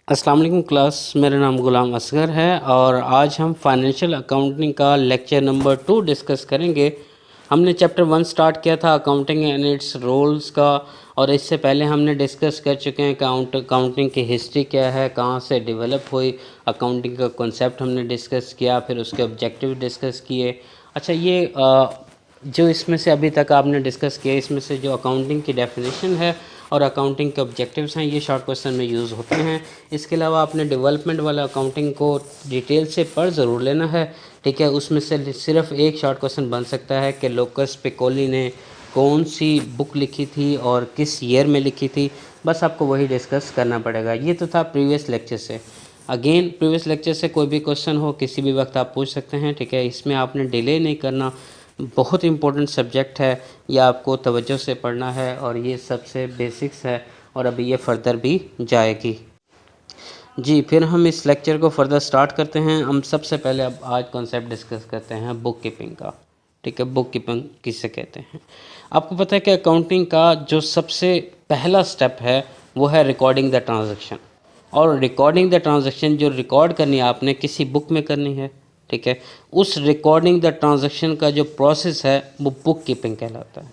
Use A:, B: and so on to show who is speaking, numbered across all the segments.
A: अस्सलाम वालेकुम क्लास, मेरा नाम गुलाम असगर है और आज हम फाइनेंशियल अकाउंटिंग का लेक्चर नंबर 2 डिस्कस करेंगे। हमने चैप्टर 1 स्टार्ट किया था अकाउंटिंग एंड इट्स रोल्स का, और इससे पहले हमने डिस्कस कर चुके हैं अकाउंटिंग की हिस्ट्री क्या है, कहाँ से डेवलप हुई, अकाउंटिंग का कॉन्सेप्ट हमने डिस्कस किया, फिर उसके ऑब्जेक्टिव डिस्कस किए। अच्छा, ये जो इसमें से अभी तक आपने डिस्कस किया, इसमें से जो अकाउंटिंग की डेफिनेशन है और अकाउंटिंग के ऑब्जेक्टिव्स हैं, ये शॉर्ट क्वेश्चन में यूज़ होते हैं। इसके अलावा आपने डेवलपमेंट वाला अकाउंटिंग को डिटेल से पढ़ ज़रूर लेना है, ठीक है। उसमें से सिर्फ एक शॉर्ट क्वेश्चन बन सकता है कि लोकस पिकोली ने कौन सी बुक लिखी थी और किस ईयर में लिखी थी, बस आपको वही डिस्कस करना पड़ेगा। ये तो था प्रीवियस लेक्चर से। अगेन प्रीवियस लेक्चर से कोई भी क्वेश्चन हो किसी भी वक्त आप पूछ सकते हैं, ठीक है। इसमें आपने डिले नहीं करना, बहुत इंपॉर्टेंट सब्जेक्ट है, ये आपको तवज्जो से पढ़ना है और ये सबसे बेसिक्स है और अभी ये फर्दर भी जाएगी। जी, फिर हम इस लेक्चर को फर्दर स्टार्ट करते हैं। हम सबसे पहले अब आज कॉन्सेप्ट डिस्कस करते हैं बुक कीपिंग का, ठीक है। बुक कीपिंग किसे कहते हैं? आपको पता है कि अकाउंटिंग का जो सबसे पहला स्टेप है वो है रिकॉर्डिंग द ट्रांजैक्शन। और रिकॉर्डिंग द ट्रांजैक्शन जो रिकॉर्ड करनी है आपने किसी बुक में करनी है, ठीक है। उस रिकॉर्डिंग द ट्रांजैक्शन का जो प्रोसेस है वो बुक कीपिंग कहलाता है।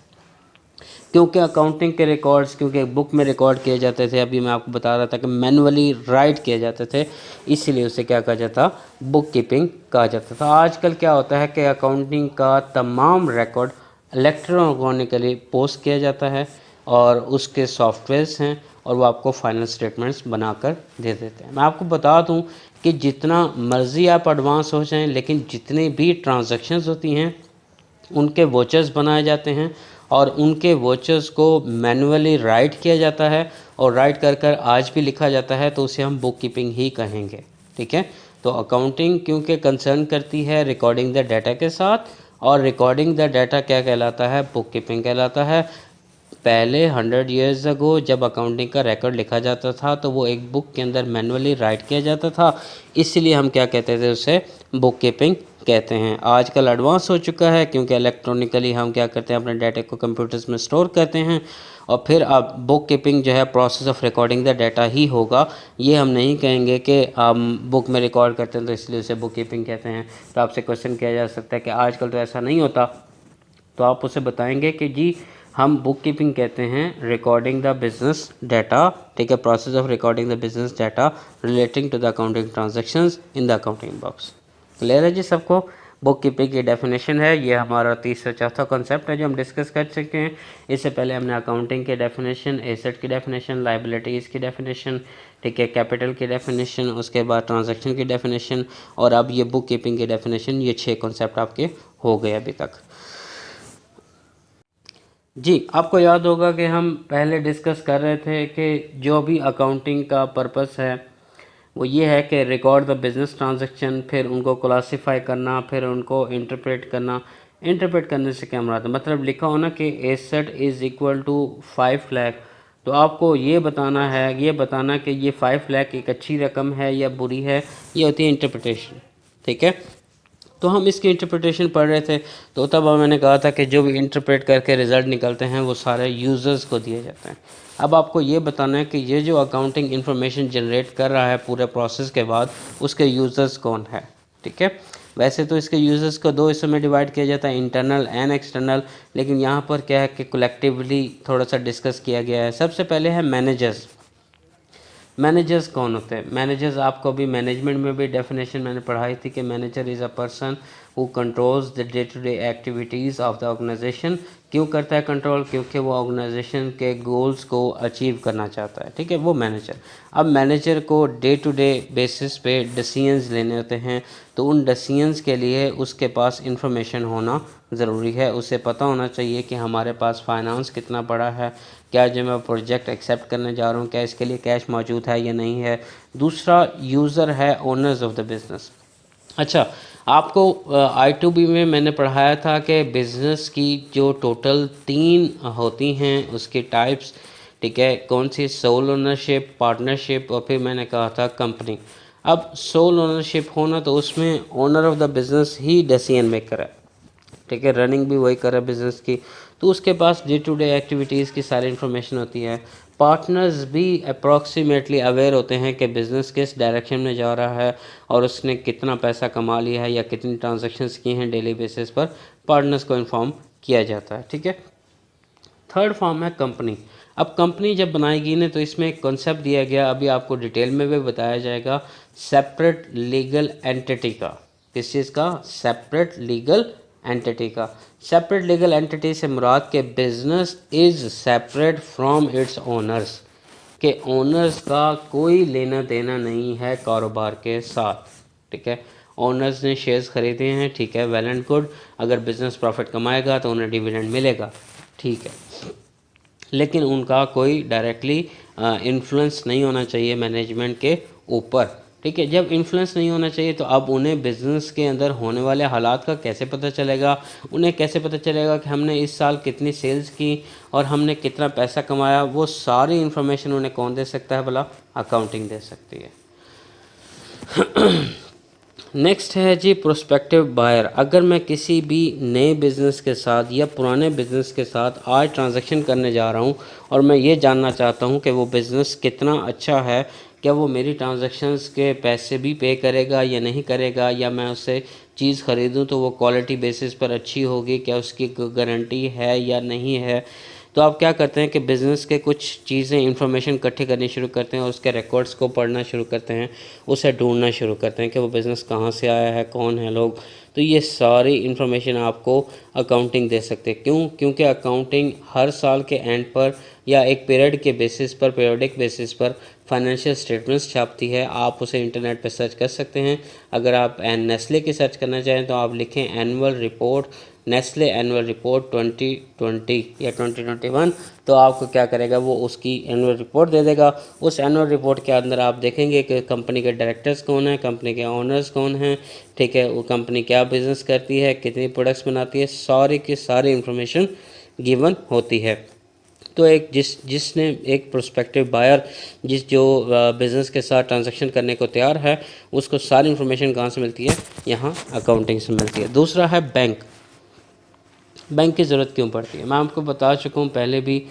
A: क्योंकि अकाउंटिंग के रिकॉर्ड्स क्योंकि बुक में रिकॉर्ड किए जाते थे, अभी मैं आपको बता रहा था कि मैनुअली राइट किए जाते थे, इसीलिए उसे क्या कहा जाता, बुक कीपिंग कहा जाता था। आजकल क्या होता है कि अकाउंटिंग का तमाम रिकॉर्ड इलेक्ट्रॉनिकली पोस्ट किया जाता है और उसके सॉफ्टवेयर्स हैं और वो आपको फाइनल स्टेटमेंट्स बनाकर दे देते हैं। मैं आपको बता दूं कि जितना मर्ज़ी आप एडवांस हो जाएं, लेकिन जितनी भी ट्रांजैक्शंस होती हैं उनके वोचर्स बनाए जाते हैं और उनके वोचर्स को मैनुअली राइट किया जाता है और राइट कर कर आज भी लिखा जाता है, तो उसे हम बुक कीपिंग ही कहेंगे, ठीक है। तो अकाउंटिंग क्योंकि कंसर्न करती है रिकॉर्डिंग द डाटा के साथ, और रिकॉर्डिंग द डाटा क्या कहलाता है, बुक कीपिंग कहलाता है। पहले 100 ईयर्स अगो जब अकाउंटिंग का रिकॉर्ड लिखा जाता था तो वो एक बुक के अंदर मैनुअली राइट किया जाता था, इसलिए हम क्या कहते थे, उसे बुक कीपिंग कहते हैं। आजकल एडवांस हो चुका है क्योंकि इलेक्ट्रॉनिकली हम क्या करते हैं, अपने डाटा को कंप्यूटर्स में स्टोर करते हैं और फिर अब बुक कीपिंग जो है process of recording the data ही होगा। ये हम नहीं कहेंगे कि हम बुक में रिकॉर्ड करते हैं तो इसलिए उसे बुक कीपिंग कहते हैं। तो आपसे क्वेश्चन किया जा सकता है कि आजकल तो ऐसा नहीं होता, तो आप उसे बताएंगे कि जी हम बुक कीपिंग कहते हैं रिकॉर्डिंग द बिजनेस डाटा, ठीक है, process of recording the business data relating to the accounting transactions in the accounting box. Clear है जी सबको? बुक कीपिंग की डेफिनेशन है, ये हमारा तीसरा चौथा कॉन्सेप्ट है जो हम डिस्कस कर सकते हैं। इससे पहले हमने अकाउंटिंग के डेफिनेशन, एसेट की डेफिनेशन, लाइबिलिटीज़ की डेफिनेशन, ठीक है, कैपिटल की डेफिनेशन, उसके बाद ट्रांजैक्शन की डेफिनेशन और अब ये बुक कीपिंग की डेफिनेशन, ये 6 कॉन्सेप्ट आपके हो गए अभी तक। जी, आपको याद होगा कि हम पहले डिस्कस कर रहे थे कि जो भी अकाउंटिंग का पर्पस है वो ये है कि रिकॉर्ड द बिज़नेस ट्रांजैक्शन, फिर उनको क्लासिफाई करना, फिर उनको इंटरप्रेट करना। इंटरप्रेट करने से क्या मुराद है, मतलब लिखा हो ना कि asset is equal to 5 lakh, तो आपको ये बताना है, ये बताना कि ये 5 लाख एक अच्छी रकम है या बुरी है, ये होती है इंटरप्रिटेशन, ठीक है। तो हम इसकी इंटरप्रिटेशन पढ़ रहे थे, तो तब मैंने कहा था कि जो भी इंटरप्रेट करके रिज़ल्ट निकलते हैं वो सारे यूज़र्स को दिए जाते हैं। अब आपको ये बताना है कि ये जो अकाउंटिंग इन्फॉर्मेशन जनरेट कर रहा है पूरे प्रोसेस के बाद, उसके यूज़र्स कौन है, ठीक है। वैसे तो इसके यूज़र्स को 2 हिस्सों में डिवाइड किया जाता है, इंटरनल एंड एक्सटर्नल, लेकिन यहाँ पर क्या है कि कलेक्टिवली थोड़ा सा डिस्कस किया गया है। सबसे पहले है मैनेजर्स। मैनेजर्स कौन होते हैं? मैनेजर्स आपको अभी मैनेजमेंट में भी डेफिनेशन मैंने पढ़ाई थी कि manager is a person who controls the day to day activities of the organisation. क्यों करता है कंट्रोल? क्योंकि वो ऑर्गेनाइजेशन के गोल्स को अचीव करना चाहता है, ठीक है, वो मैनेजर। अब मैनेजर को डे टू डे बेसिस पे डिसीजंस लेने होते हैं, तो उन डिसीजंस के लिए उसके पास इंफॉर्मेशन होना ज़रूरी है। उसे पता होना चाहिए कि हमारे पास फाइनेंस कितना बड़ा है, क्या जो मैं प्रोजेक्ट एक्सेप्ट करने जा रहा हूँ क्या इसके लिए कैश मौजूद है या नहीं है। दूसरा यूज़र है ओनर्स ऑफ द बिज़नेस। अच्छा, आपको I2B में मैंने पढ़ाया था कि बिज़नेस की जो टोटल 3 होती हैं उसकी टाइप्स, ठीक है, कौन सी? सोल ओनरशिप, पार्टनरशिप और फिर मैंने कहा था कंपनी। अब सोल ओनरशिप होना तो उसमें owner of the business he decision maker है, ठीक है, रनिंग भी वही कर रहा है बिज़नेस की, तो उसके पास डे टू डे एक्टिविटीज़ की सारी इन्फॉर्मेशन होती है। पार्टनर्स भी अप्रॉक्सीमेटली अवेयर होते हैं कि बिज़नेस किस डायरेक्शन में जा रहा है और उसने कितना पैसा कमा लिया है या कितनी ट्रांजैक्शंस की हैं डेली बेसिस पर, पार्टनर्स को इन्फॉर्म किया जाता है। ठीक है। थर्ड फॉर्म है कंपनी। अब कंपनी जब बनाएगी ना तो इसमें एक कॉन्सेप्ट दिया गया, अभी आपको डिटेल में भी बताया जाएगा, सेपरेट लीगल एंटिटी का। किस चीज़ का? सेपरेट लीगल एंटिटी का। सेपरेट लीगल एंटिटी से मुराद के business is separate from its owners, के ओनर्स का कोई लेना देना नहीं है कारोबार के साथ। ठीक है। ओनर्स ने शेयर्स खरीदे हैं, ठीक है, वेल एंड गुड। अगर बिजनेस प्रॉफिट कमाएगा तो उन्हें डिविडेंड मिलेगा, ठीक है, लेकिन उनका कोई डायरेक्टली इन्फ्लुएंस नहीं होना चाहिए मैनेजमेंट के ऊपर। ठीक है। जब इन्फ्लुएंस नहीं होना चाहिए तो अब उन्हें बिज़नेस के अंदर होने वाले हालात का कैसे पता चलेगा? उन्हें कैसे पता चलेगा कि हमने इस साल कितनी सेल्स की और हमने कितना पैसा कमाया? वो सारी इन्फॉर्मेशन उन्हें कौन दे सकता है भला? अकाउंटिंग दे सकती है। नेक्स्ट है जी प्रोस्पेक्टिव बायर। अगर मैं किसी भी नए बिज़नेस के साथ या पुराने बिज़नेस के साथ आज ट्रांजैक्शन करने जा रहा हूं और मैं ये जानना चाहता हूं कि वो बिज़नेस कितना अच्छा है, क्या वो मेरी ट्रांजैक्शंस के पैसे भी पे करेगा या नहीं करेगा, या मैं उससे चीज़ ख़रीदूं तो वो क्वालिटी बेसिस पर अच्छी होगी, क्या उसकी गारंटी है या नहीं है, तो आप क्या करते हैं कि बिज़नेस के कुछ चीज़ें इन्फॉर्मेशन इकट्ठी करनी शुरू करते हैं और उसके रिकॉर्ड्स को पढ़ना शुरू करते हैं, उसे ढूंढना शुरू करते हैं कि वो बिज़नेस कहाँ से आया है, कौन है लोग। तो ये सारी इन्फॉर्मेशन आपको अकाउंटिंग दे सकते हैं। क्यों? क्योंकि अकाउंटिंग हर साल के एंड पर या एक पीरियड के बेसिस पर, पीरियडिक बेसिस पर फाइनेंशियल स्टेटमेंट्स छापती है। आप उसे इंटरनेट पर सर्च कर सकते हैं। अगर आप नेस्ले की सर्च करना चाहें तो आप लिखें annual report, Nestle annual report 2020 या 2021, तो आपको क्या करेगा, वो उसकी एनुअल रिपोर्ट दे देगा। उस एनुअल रिपोर्ट के अंदर आप देखेंगे कि कंपनी के डायरेक्टर्स कौन हैं, कंपनी के ओनर्स कौन हैं, ठीक है, वो कंपनी क्या बिज़नेस करती है, कितनी प्रोडक्ट्स बनाती है, सारी की सारी इंफॉर्मेशन गिवन होती है। तो एक जिसने एक प्रोस्पेक्टिव बायर जो बिज़नेस के साथ ट्रांजैक्शन करने को तैयार है, उसको सारी इन्फॉर्मेशन कहाँ से मिलती है? यहाँ अकाउंटिंग से मिलती है। दूसरा है बैंक। बैंक की ज़रूरत क्यों पड़ती है? मैं आपको बता चुका हूँ पहले भी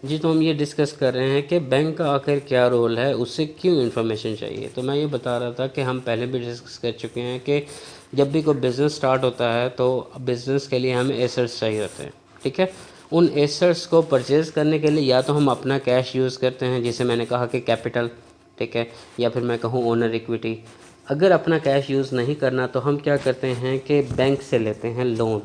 A: जी। तो हम ये डिस्कस कर रहे हैं कि बैंक का आखिर क्या रोल है, उससे क्यों इन्फॉर्मेशन चाहिए। तो मैं ये बता रहा था कि हम पहले भी डिस्कस कर चुके हैं कि जब भी कोई बिज़नेस स्टार्ट होता है तो बिज़नेस के लिए हमें एसेट्स चाहिए होते हैं। ठीक है। उन एसेट्स को परचेज़ करने के लिए या तो हम अपना कैश यूज़ करते हैं, जिसे मैंने कहा कि कैपिटल, ठीक है, या फिर मैं कहूँ ओनर इक्विटी। अगर अपना कैश यूज़ नहीं करना तो हम क्या करते हैं कि बैंक से लेते हैं लोन।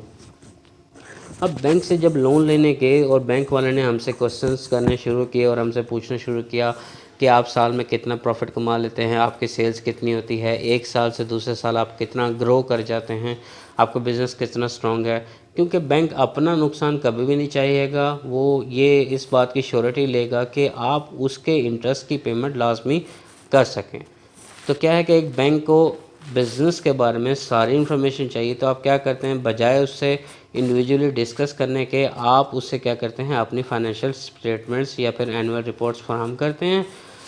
A: अब बैंक से जब लोन लेने गए और बैंक वाले ने हमसे क्वेश्चंस करने शुरू किए और हमसे पूछना शुरू किया कि आप साल में कितना प्रॉफिट कमा लेते हैं, आपकी सेल्स कितनी होती है, एक साल से दूसरे साल आप कितना ग्रो कर जाते हैं, आपका बिज़नेस कितना स्ट्रॉन्ग है, क्योंकि बैंक अपना नुकसान कभी भी नहीं चाहिएगा। वो ये इस बात की श्योरिटी लेगा कि आप उसके इंटरेस्ट की पेमेंट लाजमी कर सकें। तो क्या है कि एक बैंक को बिज़नेस के बारे में सारी इन्फॉर्मेशन चाहिए, तो आप क्या करते हैं, बजाय उससे इंडिविजुअली डिस्कस करने के, आप उससे क्या करते हैं, अपनी फाइनेंशियल स्टेटमेंट्स या फिर एनुअल रिपोर्ट्स फराहम करते हैं।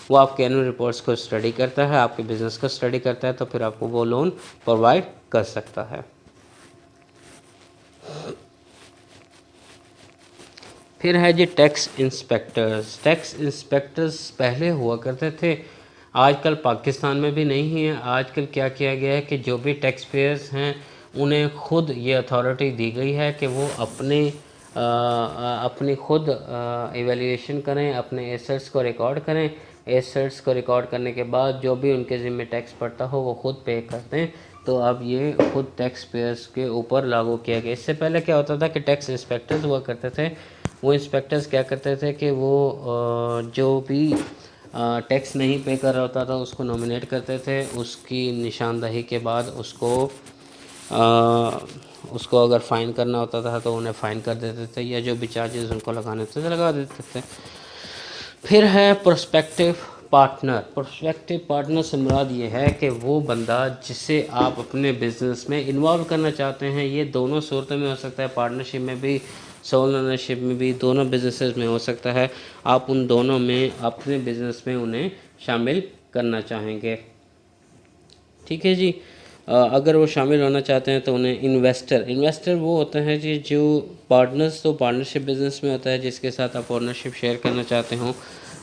A: वो आपके एनुअल रिपोर्ट्स को स्टडी करता है, आपके बिज़नेस को स्टडी करता है, तो फिर आपको वो लोन प्रोवाइड कर सकता है। फिर है जी टैक्स इंस्पेक्टर्स। टैक्स इंस्पेक्टर्स पहले हुआ करते थे, आजकल पाकिस्तान में भी नहीं है। आजकल क्या किया गया है कि जो भी टैक्स पेयर्स हैं उन्हें खुद ये अथॉरिटी दी गई है कि वो अपनी खुद एवेल्यूएशन करें, अपने एसेट्स को रिकॉर्ड करें। एसेट्स को रिकॉर्ड करने के बाद जो भी उनके ज़िम्मे टैक्स पड़ता हो वो खुद पे करते हैं। तो अब ये खुद टैक्स पेयर्स के ऊपर लागू किया गया। इससे पहले क्या होता था कि टैक्स इंस्पेक्टर्स हुआ करते थे। वो इंस्पेक्टर्स क्या करते थे कि वो जो भी टैक्स नहीं पे कर रहा होता था उसको नॉमिनेट करते थे, उसकी निशानदही के बाद उसको अगर फ़ाइन करना होता था तो उन्हें फ़ाइन कर देते थे, या जो भी चार्जेस उनको लगाने थे लगा देते थे। फिर है प्रोस्पेक्टिव पार्टनर। प्रोस्पेक्टिव पार्टनर से मुराद ये है कि वो बंदा जिसे आप अपने बिज़नेस में इन्वॉल्व करना चाहते हैं। ये दोनों सूरतों में हो सकता है, पार्टनरशिप में भी, सोल ओनरशिप में भी, दोनों बिजनेसेस में हो सकता है। आप उन दोनों में अपने बिज़नेस में उन्हें शामिल करना चाहेंगे। ठीक है जी। अगर वो शामिल होना चाहते हैं तो उन्हें इन्वेस्टर वो होते हैं जी जो पार्टनर्स, तो पार्टनरशिप बिजनेस में होता है जिसके साथ आप ओनरशिप शेयर करना चाहते हो।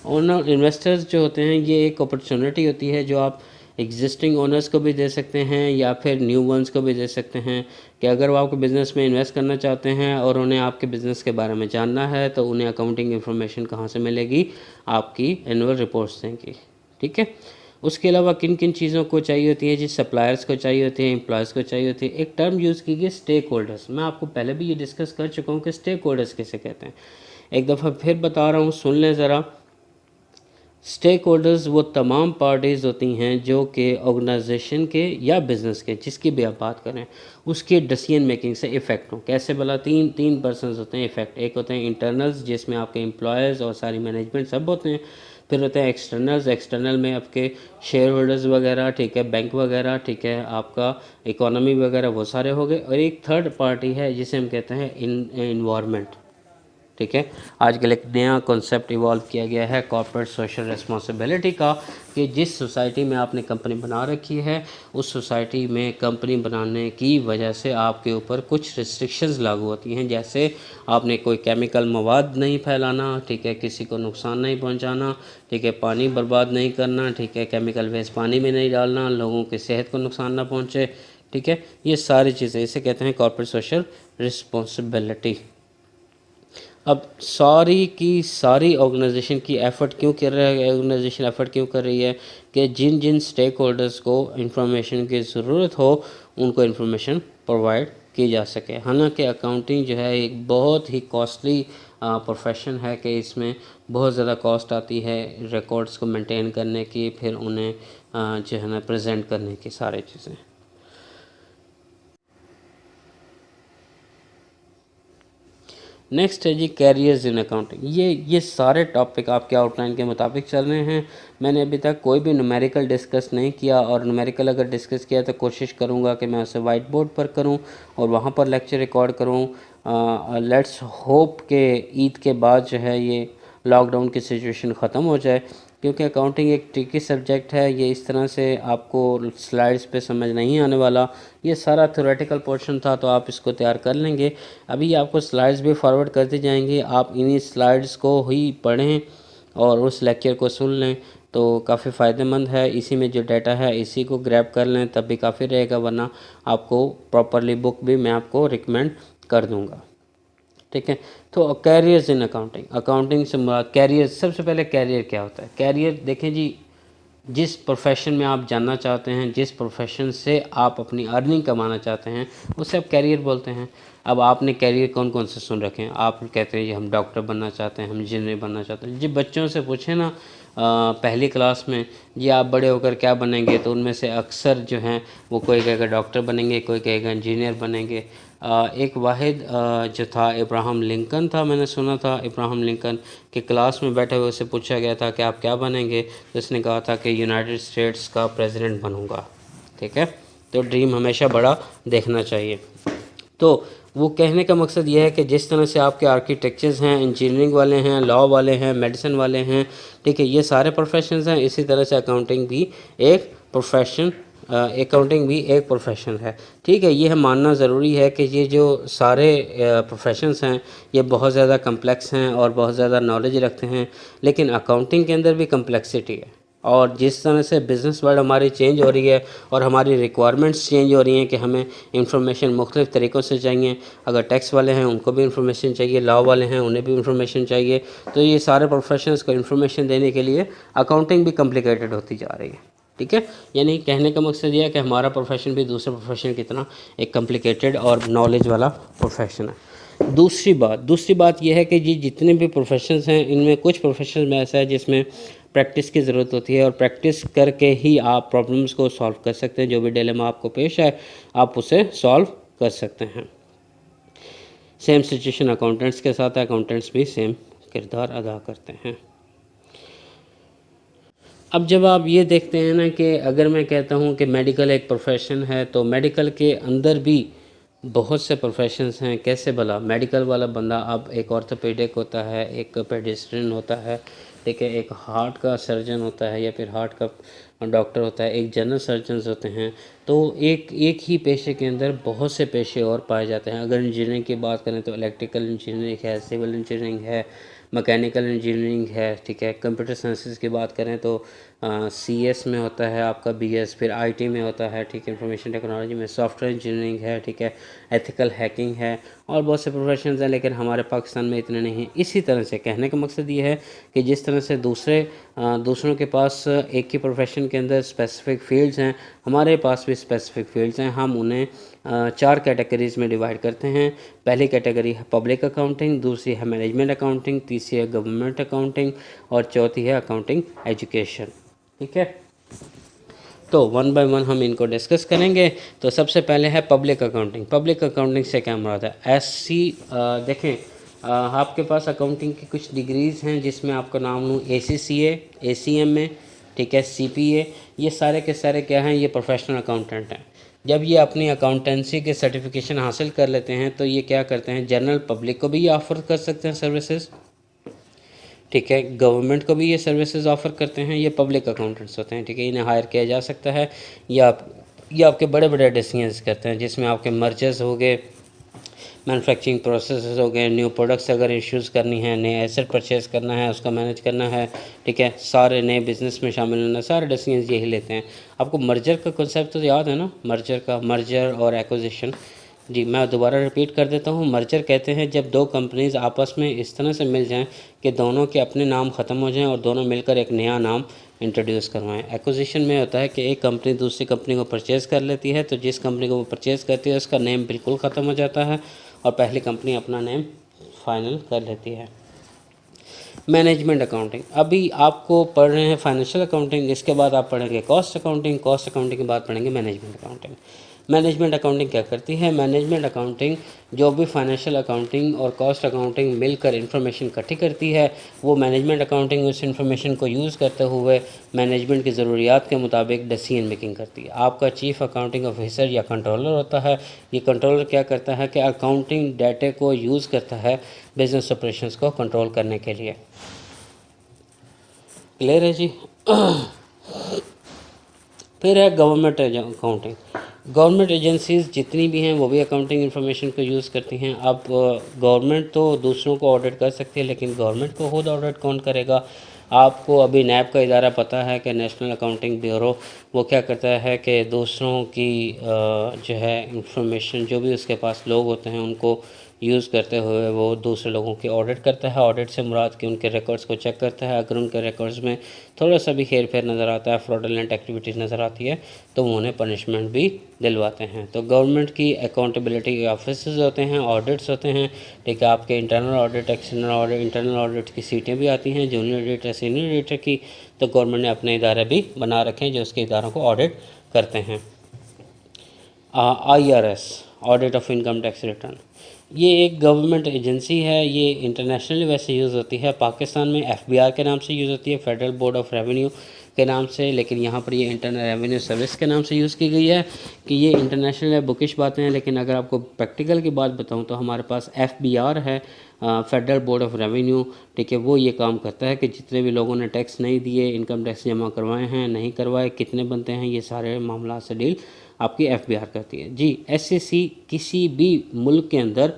A: ओनर इन्वेस्टर्स जो होते हैं ये एक अपॉर्चुनिटी होती है जो आप एग्जिस्टिंग ओनर्स को भी दे सकते हैं या फिर न्यू वंस को भी दे सकते हैं, कि अगर वो आपके बिज़नेस में इन्वेस्ट करना चाहते हैं और उन्हें आपके बिज़नेस के बारे में जानना है तो उन्हें अकाउंटिंग इन्फॉर्मेशन कहाँ से मिलेगी, आपकी एनुअल रिपोर्ट्स देंगी। ठीक है, उसके अलावा किन किन चीज़ों को चाहिए होती है जी, सप्लायर्स को चाहिए होती है, एम्प्लॉयज़ को चाहिए होती है। एक टर्म यूज़ कीजिए स्टेक होल्डर्स, मैं आपको पहले भी ये डिस्कस कर चुका हूँ कि स्टेक होल्डर्स किसे कहते हैं। एक दफ़ा फिर बता रहा हूँ, सुन लें ज़रा। स्टेक होल्डर्स वो तमाम पार्टीज़ होती हैं जो कि ऑर्गेनाइजेशन के या बिज़नेस के, जिसकी भी आप बात करें, उसके डिसीजन मेकिंग से इफ़ेक्ट हो। कैसे भला? तीन पर्सनस होते हैं इफ़ेक्ट। एक होते हैं इंटरनल्स जिसमें आपके एम्प्लॉयज़ और सारी मैनेजमेंट सब होते हैं। फिर होते हैं एक्सटर्नल्स, एक्सटर्नल में आपके शेयर होल्डर्स वगैरह, ठीक है, बैंक वगैरह, ठीक है, आपका इकोनॉमी वगैरह, वो सारे हो गए। और एक थर्ड पार्टी है जिसे हम कहते हैं इन्वायरमेंट। ठीक है, आजकल एक नया कॉन्सेप्ट इवॉल्व किया गया है कॉर्पोरेट सोशल रिस्पॉन्सिबिलिटी का, कि जिस सोसाइटी में आपने कंपनी बना रखी है उस सोसाइटी में कंपनी बनाने की वजह से आपके ऊपर कुछ रिस्ट्रिक्शंस लागू होती हैं। जैसे आपने कोई केमिकल मवाद नहीं फैलाना, ठीक है, किसी को नुकसान नहीं पहुंचाना, ठीक है, पानी बर्बाद नहीं करना, ठीक है, केमिकल वेस्ट पानी में नहीं डालना, लोगों की सेहत को नुकसान ना पहुँचे। ठीक है, ये सारी चीज़ें, इसे कहते हैं कॉर्पोरेट सोशल रिस्पॉन्सिबिलिटी। अब सारी की सारी ऑर्गेनाइजेशन की एफ़र्ट क्यों कर रहा है, ऑर्गेनाइजेशन एफ़र्ट क्यों कर रही है कि जिन जिन स्टेक होल्डर्स को इंफॉर्मेशन की ज़रूरत हो उनको इंफॉर्मेशन प्रोवाइड की जा सके। हालांकि अकाउंटिंग जो है एक बहुत ही कॉस्टली प्रोफेशन है, कि इसमें बहुत ज़्यादा कॉस्ट आती है रिकॉर्ड्स को मेंटेन करने की, फिर उन्हें जो है ना प्रेजेंट करने की सारी चीज़ें। नेक्स्ट है जी कैरियर्स इन अकाउंटिंग। ये सारे टॉपिक आपके आउटलाइन के मुताबिक चल रहे हैं। मैंने अभी तक कोई भी न्यूमेरिकल डिस्कस नहीं किया, और न्यूमेरिकल अगर डिस्कस किया तो कोशिश करूँगा कि मैं उसे वाइट बोर्ड पर करूँ और वहाँ पर लेक्चर रिकॉर्ड करूँ। लेट्स होप कि ईद के बाद जो है ये लॉकडाउन की सिचुएशन ख़त्म हो जाए, क्योंकि अकाउंटिंग एक ट्रिकी सब्जेक्ट है। ये इस तरह से आपको स्लाइड्स पे समझ नहीं आने वाला। ये सारा थ्योरेटिकल पोर्शन था, तो आप इसको तैयार कर लेंगे। अभी आपको स्लाइड्स भी फॉरवर्ड करते जाएंगे, आप इन्हीं स्लाइड्स को ही पढ़ें और उस लेक्चर को सुन लें तो काफ़ी फ़ायदेमंद है। इसी में जो डाटा है इसी को ग्रैब कर लें तब भी काफ़ी रहेगा, वरना आपको प्रॉपरली बुक भी मैं आपको रिकमेंड कर दूँगा। ठीक है, तो कैरियर्स इन अकाउंटिंग, अकाउंटिंग से मुराद कैरियर। सबसे पहले कैरियर क्या होता है? कैरियर देखें जी, जिस प्रोफेशन में आप जानना चाहते हैं, जिस प्रोफेशन से आप अपनी अर्निंग कमाना चाहते हैं, उसे आप कैरियर बोलते हैं। अब आपने कैरियर कौन कौन से सुन रखे हैं? आप कहते हैं जी हम डॉक्टर बनना चाहते हैं, हम इंजीनियर बनना चाहते हैं। जी बच्चों से पूछे ना पहली क्लास में, जी आप बड़े होकर क्या बनेंगे, तो उनमें से अक्सर जो हैं वो कोई कहेगा डॉक्टर बनेंगे, कोई कहेगा इंजीनियर बनेंगे। एक वाहिद जो था इब्राहम लिंकन था, मैंने सुना था इब्राहम लिंकन के क्लास में बैठे हुए, उससे पूछा गया था कि आप क्या बनेंगे, तो उसने कहा था कि यूनाइटेड स्टेट्स का प्रेसिडेंट बनूंगा। ठीक है, तो ड्रीम हमेशा बड़ा देखना चाहिए। तो वो कहने का मकसद ये है कि जिस तरह से आपके आर्किटेक्चर्स हैं, इंजीनियरिंग वाले हैं, लॉ वाले हैं, मेडिसिन वाले हैं, ठीक है, ये सारे प्रोफेशंस हैं, इसी तरह से अकाउंटिंग भी एक प्रोफेशन है। ठीक है, ये मानना ज़रूरी है कि ये जो सारे प्रोफेशंस हैं ये बहुत ज़्यादा कम्प्लेक्स हैं और बहुत ज़्यादा नॉलेज रखते हैं, लेकिन अकाउंटिंग के अंदर भी कम्प्लेक्सिटी है। और जिस तरह से बिज़नेस वर्ल्ड हमारी चेंज हो रही है और हमारी रिक्वायरमेंट्स चेंज हो रही हैं कि हमें इंफॉर्मेशन मुख्तलिफ़ तरीक़ों से चाहिए। अगर टैक्स वाले हैं उनको भी इंफॉर्मेशन चाहिए, लॉ वाले हैं उन्हें भी इंफॉर्मेशन चाहिए। तो ये सारे प्रोफेशंस को इंफॉर्मेशन देने के लिए अकाउंटिंग भी कॉम्प्लिकेटेड होती जा रही है। ठीक है, यानी कहने का मकसद यह है कि हमारा प्रोफेशन भी दूसरे प्रोफेशन की तरह एक कॉम्प्लिकेटेड और नॉलेज वाला प्रोफेशन है। दूसरी बात यह है कि जी जितने भी प्रोफेशंस हैं इनमें कुछ प्रोफेशन में ऐसा है जिसमें प्रैक्टिस की ज़रूरत होती है, और प्रैक्टिस करके ही आप प्रॉब्लम्स को सॉल्व कर सकते हैं। जो भी डिलेमा आपको पेश है आप उसे सॉल्व कर सकते हैं। सेम सिचुएशन अकाउंटेंट्स के साथ है, अकाउंटेंट्स भी सेम किरदार अदा करते हैं। अब जब आप ये देखते हैं ना कि अगर मैं कहता हूँ कि मेडिकल एक प्रोफेशन है, तो मेडिकल के अंदर भी बहुत से प्रोफेशंस हैं। कैसे भला? मेडिकल वाला बंदा, अब एक ऑर्थोपेडिक होता है, एक पेडिस्ट्रियन होता है, ठीक है, एक हार्ट का सर्जन होता है या फिर हार्ट का डॉक्टर होता है, एक जनरल सर्जन्स होते हैं। तो एक ही पेशे के अंदर बहुत से पेशे और पाए जाते हैं। अगर इंजीनियरिंग की बात करें तो इलेक्ट्रिकल इंजीनियरिंग है, सिविल इंजीनियरिंग है, मैकेनिकल इंजीनियरिंग है, ठीक है। कंप्यूटर साइंसेस की बात करें तो CS में होता है आपका BS, फिर IT में होता है, ठीक है। इंफॉर्मेशन टेक्नोलॉजी में सॉफ्टवेयर इंजीनियरिंग है, ठीक है। एथिकल हैकिंग है और बहुत से प्रोफेशंस हैं, लेकिन हमारे पाकिस्तान में इतने नहीं हैं। इसी तरह से कहने का मकसद ये है कि जिस तरह से दूसरों के पास एक ही प्रोफेशन के अंदर स्पेसिफिक फील्ड्स हैं, हमारे पास भी स्पेसिफिक फील्ड्स हैं। हम उन्हें 4 कैटेगरीज़ में डिवाइड करते हैं। पहली कैटेगरी है पब्लिक अकाउंटिंग, दूसरी है मैनेजमेंट अकाउंटिंग, तीसरी है गवर्नमेंट अकाउंटिंग और चौथी है अकाउंटिंग एजुकेशन, ठीक है। तो वन बाय वन हम इनको डिस्कस करेंगे। तो सबसे पहले है पब्लिक अकाउंटिंग। पब्लिक अकाउंटिंग से क्या मुराद है? देखें, आपके पास अकाउंटिंग की कुछ डिग्रीज़ हैं, जिसमें आपका नाम लूँ ACCA, ACMA, ठीक है, CPA। ये सारे के सारे क्या हैं? ये प्रोफेशनल अकाउंटेंट हैं। जब ये अपनी अकाउंटेंसी के सर्टिफिकेशन हासिल कर लेते हैं तो ये क्या करते हैं? जनरल पब्लिक को भी ये ऑफ़र कर सकते हैं सर्विसेज, ठीक है। गवर्नमेंट को भी ये सर्विसेज ऑफ़र करते हैं। ये पब्लिक अकाउंटेंट्स होते हैं, ठीक है। इन्हें हायर किया जा सकता है। ये आपके बड़े बड़े डिसीजंस करते हैं, जिसमें आपके मर्जर्स हो गए, मैन्युफैक्चरिंग प्रोसेस हो गए, न्यू प्रोडक्ट्स अगर इश्यूज़ करनी है, नए एसेट परचेज़ करना है, उसका मैनेज करना है, ठीक है। सारे नए बिज़नेस में शामिल होना, सारे डिसीजंस यही लेते हैं। आपको मर्जर का कॉन्सेप्ट तो याद है ना? मर्जर और एक्विजिशन। जी, मैं दोबारा रिपीट कर देता हूँ। मर्जर कहते हैं जब दो कंपनीज़ आपस में इस तरह से मिल जाएं कि दोनों के अपने नाम ख़त्म हो जाएं और दोनों मिलकर एक नया नाम इंट्रोड्यूस करवाएं। एक्विजिशन में होता है कि एक कंपनी दूसरी कंपनी को परचेज़ कर लेती है, तो जिस कंपनी को वो परचेज़ करती है उसका नेम बिल्कुल ख़त्म हो जाता है और पहली कंपनी अपना नेम फाइनल कर लेती है। मैनेजमेंट अकाउंटिंग, अभी आपको पढ़ रहे हैं फाइनेंशियल अकाउंटिंग, इसके बाद आप पढ़ेंगे कॉस्ट अकाउंटिंग, कॉस्ट अकाउंटिंग के बाद पढ़ेंगे मैनेजमेंट अकाउंटिंग। मैनेजमेंट अकाउंटिंग क्या करती है? मैनेजमेंट अकाउंटिंग जो भी फाइनेंशियल अकाउंटिंग और कॉस्ट अकाउंटिंग मिलकर इन्फॉर्मेशन इकट्ठी करती है, वो मैनेजमेंट अकाउंटिंग उस इन्फॉर्मेशन को यूज़ करते हुए मैनेजमेंट की ज़रूरियात के मुताबिक डिसीजन मेकिंग करती है। आपका चीफ़ अकाउंटिंग ऑफिसर या कंट्रोलर होता है। ये कंट्रोलर क्या करता है कि अकाउंटिंग डाटे को यूज़ करता है बिजनेस ऑपरेशंस को कंट्रोल करने के लिए। क्लियर है जी? फिर है गवर्नमेंट अकाउंटिंग। गवर्नमेंट एजेंसीज़ जितनी भी हैं वो भी अकाउंटिंग इन्फॉर्मेशन को यूज़ करती हैं। अब गवर्नमेंट तो दूसरों को ऑडिट कर सकती है, लेकिन गवर्नमेंट को खुद ऑडिट कौन करेगा? आपको अभी नैब का इदारा पता है कि नेशनल अकाउंटिंग ब्यूरो, वो क्या करता है कि दूसरों की जो है इंफॉर्मेशन, जो भी उसके पास लोग होते हैं उनको यूज़ करते हुए वो दूसरे लोगों की ऑडिट करता है। ऑडिट से मुराद कि उनके रिकॉर्ड्स को चेक करता है। अगर उनके रिकॉर्ड्स में थोड़ा सा भी हेर फेर नज़र आता है, फ्रॉडलेंट एक्टिविटीज़ नज़र आती है, तो वो उन्हें पनिशमेंट भी दिलवाते हैं। तो गवर्नमेंट की अकाउंटेबिलिटी के ऑफिसर्स होते हैं, ऑडिट्स होते हैं, ठीक है। आपके internal audit, external audit, internal audit की सीटें भी आती हैं, जूनियर ऑडिटर, सीनियर ऑडिटर की। तो गवर्नमेंट ने अपने इदारे भी बना रखे हैं जो उसके इदारों को ऑडिट करते हैं। IRS, audit of income tax return, ये एक गवर्नमेंट एजेंसी है। ये इंटरनेशनली वैसे यूज़ होती है। पाकिस्तान में FBR के नाम से यूज़ होती है, फेडरल बोर्ड ऑफ रेवेन्यू के नाम से, लेकिन यहाँ पर ये इंटरनल रेवेन्यू सर्विस के नाम से यूज़ की गई है। कि ये इंटरनेशनल बुकिश बातें हैं, लेकिन अगर आपको प्रैक्टिकल की बात बताऊँ तो हमारे पास FBR है, फेडरल बोर्ड ऑफ रेवेन्यू, ठीक है। वो ये काम करता है कि जितने भी लोगों ने टैक्स नहीं दिए, इनकम टैक्स जमा करवाए हैं, नहीं करवाए, कितने बनते हैं, ये सारे मामला से डील आपकी FBR करती है जी। SEC, किसी भी मुल्क के अंदर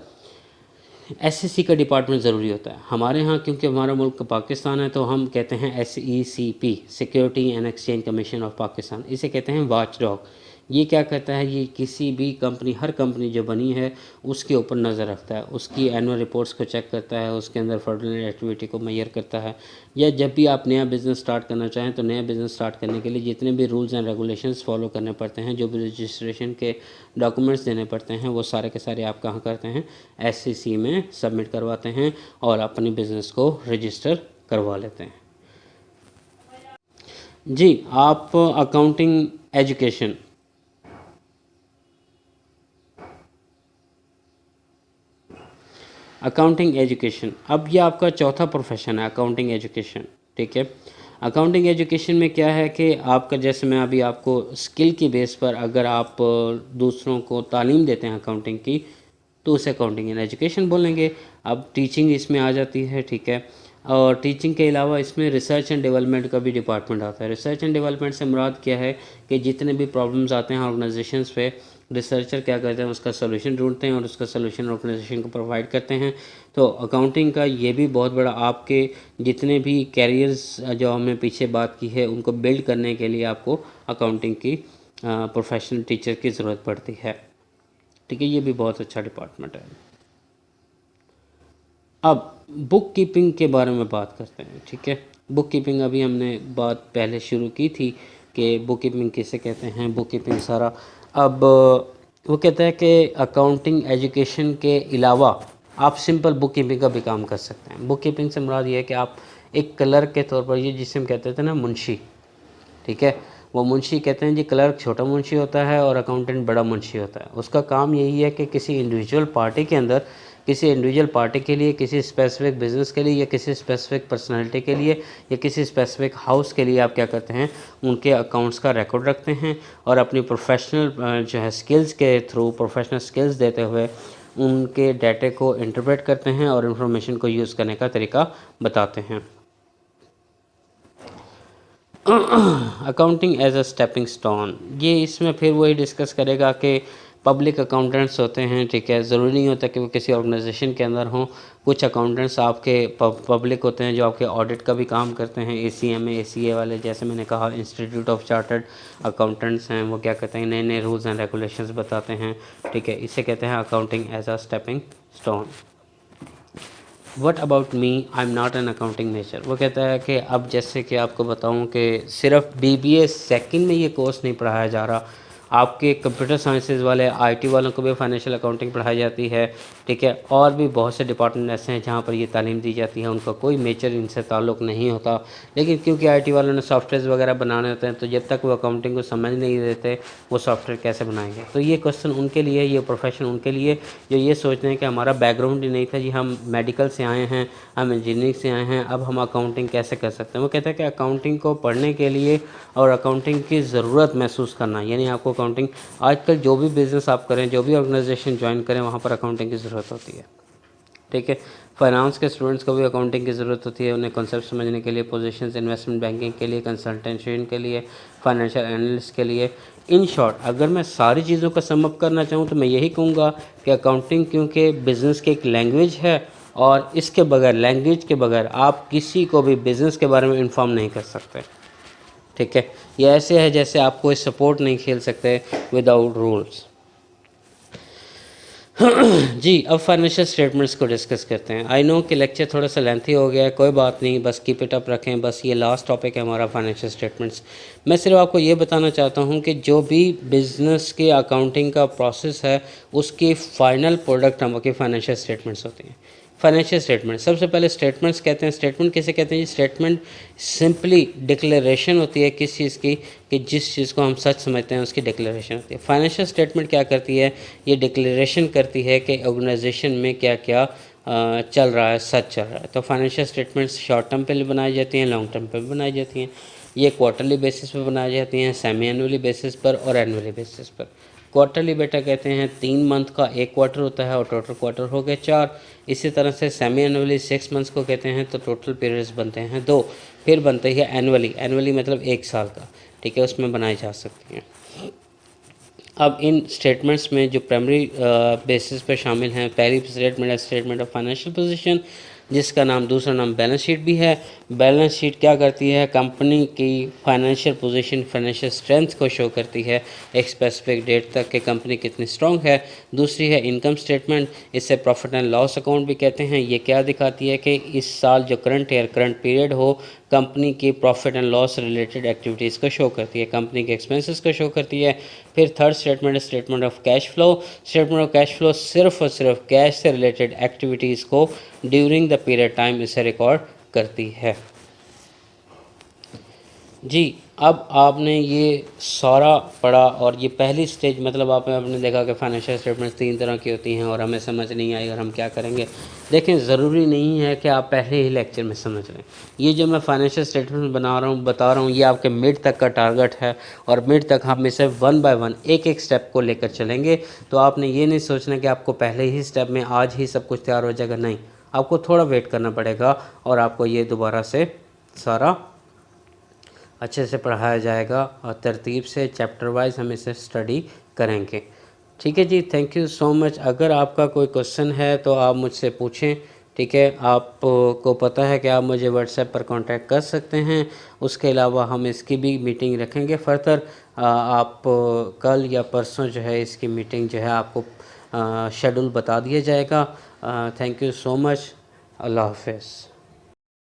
A: SEC का डिपार्टमेंट ज़रूरी होता है। हमारे यहाँ क्योंकि हमारा मुल्क पाकिस्तान है तो हम कहते हैं SECP, security and exchange commission of Pakistan, इसे कहते हैं वॉच डॉग। ये क्या करता है? ये किसी भी कंपनी, हर कंपनी जो बनी है उसके ऊपर नज़र रखता है, उसकी एनुअल रिपोर्ट्स को चेक करता है, उसके अंदर फ्रॉडलेंट एक्टिविटी को मेजर करता है। या जब भी आप नया बिज़नेस स्टार्ट करना चाहें तो नया बिज़नेस स्टार्ट करने के लिए जितने भी रूल्स एंड रेगुलेशंस फॉलो करने पड़ते हैं, जो भी रजिस्ट्रेशन के डॉक्यूमेंट्स देने पड़ते हैं, वो सारे के सारे आप कहाँ करते हैं? SEC में सबमिट करवाते हैं और अपनी बिज़नेस को रजिस्टर करवा लेते हैं जी। आप अकाउंटिंग एजुकेशन, अकाउंटिंग एजुकेशन, अब ये आपका चौथा प्रोफेशन है अकाउंटिंग एजुकेशन, ठीक है। अकाउंटिंग एजुकेशन में क्या है कि आपका, जैसे मैं अभी आपको स्किल की बेस पर अगर आप दूसरों को तालीम देते हैं अकाउंटिंग की, तो उसे अकाउंटिंग एंड एजुकेशन बोलेंगे। अब टीचिंग इसमें आ जाती है, ठीक है। और टीचिंग के अलावा इसमें रिसर्च एंड डेवलपमेंट का भी डिपार्टमेंट आता है। रिसर्च एंड डेवलपमेंट से मुराद क्या है कि जितने भी प्रॉब्लम्स आते हैं ऑर्गेनाइजेशंस पे, रिसर्चर क्या करते हैं, उसका सोल्यूशन ढूंढते हैं और उसका सोल्यूशन ऑर्गेनाइजेशन को प्रोवाइड करते हैं। तो अकाउंटिंग का ये भी बहुत बड़ा, आपके जितने भी कैरियर्स जो हमने पीछे बात की है उनको बिल्ड करने के लिए आपको अकाउंटिंग की प्रोफेशनल टीचर की ज़रूरत पड़ती है। ठीक है, ये भी बहुत अच्छा डिपार्टमेंट है। अब बुक कीपिंग के बारे में बात करते हैं। ठीक है, बुक कीपिंग अभी हमने बात पहले शुरू की थी कि बुक कीपिंग किसे कहते हैं, बुक कीपिंग सारा। अब वो कहता है कि अकाउंटिंग एजुकेशन के अलावा आप सिंपल बुक कीपिंग का भी काम कर सकते हैं। बुक कीपिंग से मुराद ये है कि आप एक क्लर्क के तौर पर, ये जिसे हम कहते थे ना मुंशी, ठीक है, वो मुंशी कहते हैं जी, क्लर्क छोटा मुंशी होता है और अकाउंटेंट बड़ा मुंशी होता है। उसका काम यही है कि किसी इंडिविजुअल पार्टी के अंदर, किसी इंडिविजुअल पार्टी के लिए, किसी स्पेसिफिक बिजनेस के लिए या किसी स्पेसिफिक पर्सनालिटी के लिए या किसी स्पेसिफिक हाउस के लिए आप क्या करते हैं, उनके अकाउंट्स का रिकॉर्ड रखते हैं और अपनी प्रोफेशनल जो है स्किल्स के थ्रू, प्रोफेशनल स्किल्स देते हुए उनके डाटे को इंटरप्रेट करते हैं और इन्फॉर्मेशन को यूज़ करने का तरीका बताते हैं। Accounting as a stepping stone, ये इसमें फिर वही डिस्कस करेगा कि पब्लिक अकाउंटेंट्स होते हैं, ठीक है, ज़रूरी नहीं होता कि वो किसी ऑर्गेनाइजेशन के अंदर हों। कुछ अकाउंटेंट्स आपके पब्लिक होते हैं जो आपके ऑडिट का भी काम करते हैं, ACMA ACA वाले, जैसे मैंने कहा इंस्टीट्यूट ऑफ चार्टर्ड अकाउंटेंट्स हैं, वो क्या कहते हैं, नए नए रूल्स एंड रेगुलेशंस बताते हैं। ठीक है, इसे कहते हैं accounting as a stepping stone. What about me, I am not an accounting major. वो कहता है कि अब जैसे कि आपको बताऊं कि सिर्फ BBA सेकंड में ये कोर्स नहीं पढ़ाया जा रहा, आपके कंप्यूटर साइंसेज वाले IT वालों को भी फाइनेंशियल अकाउंटिंग पढ़ाई जाती है। ठीक है, और भी बहुत से डिपार्टमेंट ऐसे हैं जहाँ पर ये तालीम दी जाती है, उनका कोई मेजर इनसे ताल्लुक़ नहीं होता, लेकिन क्योंकि IT वालों ने सॉफ्टवेयर वगैरह बनाने होते हैं तो जब तक वो अकाउंटिंग को समझ नहीं देते वो सॉफ्टवेयर कैसे बनाएंगे। तो ये क्वेश्चन उनके लिए, ये प्रोफेशन उनके लिए जो ये सोचते हैं कि हमारा बैकग्राउंड ही नहीं था जी, हम मेडिकल से आए हैं, हम इंजीनियरिंग से आए हैं, अब हम अकाउंटिंग कैसे कर सकते हैं। वो कहते हैं कि अकाउंटिंग को पढ़ने के लिए और अकाउंटिंग की ज़रूरत महसूस करना, यानी आपको अकाउंटिंग, आजकल जो भी बिज़नेस आप करें, जो भी ऑर्गेनाइजेशन ज्वाइन करें, वहाँ पर अकाउंटिंग की ज़रूरत होती है। ठीक है, फाइनेंस के स्टूडेंट्स को भी अकाउंटिंग की ज़रूरत होती है, उन्हें कॉन्सेप्ट समझने के लिए, पोजीशंस इन्वेस्टमेंट बैंकिंग के लिए, कंसल्टेंशन के लिए, फाइनेंशियल एनालिस्ट के लिए। इन शॉर्ट अगर मैं सारी चीज़ों का सम अप करना चाहूँ तो मैं यही कहूँगा कि अकाउंटिंग क्योंकि बिज़नेस की एक लैंग्वेज है और इसके बगैर, लैंग्वेज के बगैर आप किसी को भी बिज़नेस के बारे में इन्फॉर्म नहीं कर सकते। ठीक है, ये ऐसे है जैसे आप कोई सपोर्ट नहीं खेल सकते विदाउट रूल्स। जी, अब फाइनेंशियल स्टेटमेंट्स को डिस्कस करते हैं। आई नो कि लेक्चर थोड़ा सा लेंथी हो गया है, कोई बात नहीं, बस कीप इट अप रखें। बस ये लास्ट टॉपिक है हमारा फाइनेंशियल स्टेटमेंट्स। मैं सिर्फ आपको ये बताना चाहता हूँ कि जो भी बिज़नेस के अकाउंटिंग का प्रोसेस है उसकी फ़ाइनल प्रोडक्ट हमारी फाइनेंशियल स्टेटमेंट्स होती हैं। फाइनेंशियल स्टेटमेंट, सबसे पहले स्टेटमेंट्स कहते हैं। स्टेटमेंट किसे कहते हैं? स्टेटमेंट सिंपली डिक्लेरेशन होती है किस चीज़ की, कि जिस चीज़ को हम सच समझते हैं उसकी डिक्लेरेशन होती है। फाइनेंशियल स्टेटमेंट क्या करती है? ये डिक्लेरेशन करती है कि ऑर्गेनाइजेशन में क्या क्या चल रहा है, सच चल रहा है। तो फाइनेंशियल स्टेटमेंट्स शॉर्ट टर्म पे भी बनाई जाती हैं, लॉन्ग टर्म पे भी बनाई जाती हैं। ये क्वार्टरली बेसिस पर बनाई जाती हैं, सेमी एनुअली बेसिस पर और एनुअली बेसिस पर। क्वार्टरली बेटा कहते हैं 3 मंथ का एक क्वार्टर होता है और टोटल क्वार्टर हो गए 4। इसी तरह से सेमी एनुअली 6 मंथ्स को कहते हैं तो टोटल पीरियड्स बनते हैं 2। फिर बनते हैं एनुअली, एनुअली मतलब 1 साल का, ठीक है, उसमें बनाई जा सकती हैं। अब इन स्टेटमेंट्स में जो प्राइमरी बेसिस पर शामिल हैं, पहली स्टेटमेंट है स्टेटमेंट ऑफ फाइनेंशियल पोजीशन, जिसका नाम, दूसरा नाम बैलेंस शीट भी है। बैलेंस शीट क्या करती है? कंपनी की फाइनेंशियल पोजीशन, फाइनेंशियल स्ट्रेंथ को शो करती है एक स्पेसिफिक डेट तक कि कंपनी कितनी स्ट्रॉन्ग है। दूसरी है इनकम स्टेटमेंट, इसे प्रॉफिट एंड लॉस अकाउंट भी कहते हैं। ये क्या दिखाती है कि इस साल जो करंट ईयर, करंट पीरियड हो, कंपनी की profit and loss related activities को शो करती है, कंपनी के एक्सपेंसेस को शो करती है। फिर थर्ड स्टेटमेंट है statement of cash flow. Statement of cash flow सिर्फ और सिर्फ कैश से रिलेटेड एक्टिविटीज़ को ड्यूरिंग द पीरियड टाइम इसे रिकॉर्ड करती है। जी, अब आपने ये सारा पढ़ा और ये पहली स्टेज, मतलब आपने देखा कि फाइनेंशियल स्टेटमेंट्स 3 तरह की होती हैं और हमें समझ नहीं आई और हम क्या करेंगे। देखें, ज़रूरी नहीं है कि आप पहले ही लेक्चर में समझ लें। ये जो मैं फाइनेंशियल स्टेटमेंट बता रहा हूँ ये आपके मिड तक का टारगेट है और मिड तक हम इसे 1 बाय 1 एक एक स्टेप को लेकर चलेंगे। तो आपने ये नहीं सोचना कि आपको पहले ही स्टेप में आज ही सब कुछ तैयार हो जाएगा, नहीं। आपको थोड़ा वेट करना पड़ेगा और आपको ये दोबारा से सारा अच्छे से पढ़ाया जाएगा और तरतीब से चैप्टर वाइज हम इसे स्टडी करेंगे। ठीक है जी, थैंक यू सो मच। अगर आपका कोई क्वेश्चन है तो आप मुझसे पूछें। ठीक है, आपको पता है कि आप मुझे व्हाट्सएप पर कांटेक्ट कर सकते हैं। उसके अलावा हम इसकी भी मीटिंग रखेंगे फर्दर। आप कल या परसों जो है इसकी मीटिंग जो है आपको शेड्यूल बता दिया जाएगा। Thank you so much. अल्लाह हाफ़िज़।